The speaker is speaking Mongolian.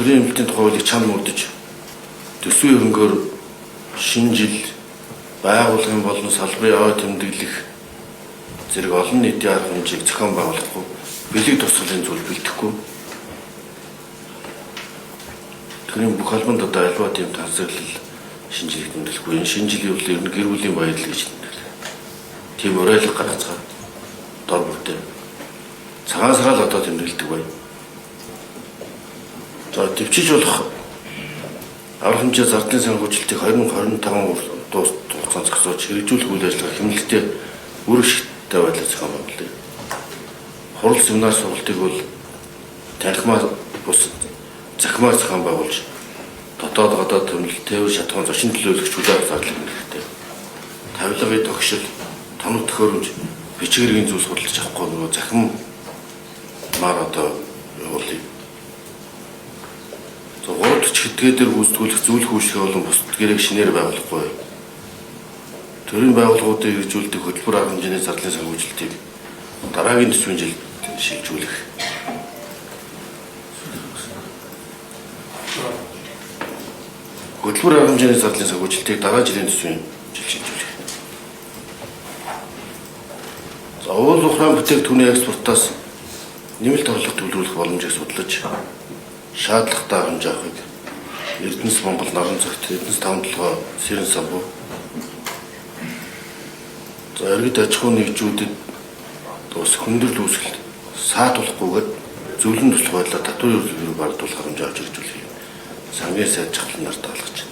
төрийн эмнэлтийн тухай хуулийг чам мөрдөж төсвийн хөрөнгөөр шинэ жил байгууллагын болон салбарын аваа тэмдэглэх зэрэг олон нийтийн арга хэмжээг зохион байгуулахгүй, бэлэг тусгалын зүйл бэлтгэхгүй. Төрийн бүх албанд одоо альва тийм тансаглал шинжилгээ тэмдэглэхгүй. Энэ шинэ жилийн үеэр ер нь гэр бүлийн баялаг гэж тэмдэглэв. Тийм уриалга гаргацгаа дор бүртээ цагаан сараал одоо тэмдэглэдэг бай. За төвчиж болох арга хэмжээ зардлын санхүүжилтийг 2025 хугацаанд зохицуулж хэрэгжүүлэх үйл ажиллагаа хэмнэлттэй үргэлжлэлтэй байдлаар зохион байгуулъя. Хурал семинар сургалтыг бол танхимаар бус захимаар зохион байгуулж дотоод гадаад тэмдэглэл тээвэр шатгаан зочин төлөөлөгч хүлээх зарлал хэрэгтэй. Тавилгын тогшил, тоног төхөөрөмж, бичгэрийн зүйлс худалдаж авахгүй нөгөө захимаар одоо явуулъя. За 3 хэдгээ дээр гүйцэтгүүлэх зөвлөх үйлчлэгээ болон бусад гэрээг шинээр байгуулахгүй. Төрийн байгууллагуудыг хэрэгжүүлдэг хөтөлбөр арга хэмжээний зардлын санхүүжилтийг дараагийн төсвийн жилд шилжүүлэх. Хөтөлбөр арга хэмжээний зардлын санхүүжилтийг дараа жилийн төсвийн жилд шилжүүлэх. За уул ухаан бүтээгдэхүүний экспортоос нэмэлт орлого төлөвлөх боломжийг судлаж шаардлагатай хэмжээ авахыг Эрдэнэс Монгол наран цагт Эрдэнэс 5-7 Сэрэн самбуу за иргэд аж ахуйн нэгжүүдэд ус хөндрөл үүсгэл саатуулахгүйгээр зөвлөн туслах байдлаар татварын хөрөнгөөр бардуулах хэмжээ авч хэрэгжүүлэх сангийн сайд чухал нарт таалгаж байна.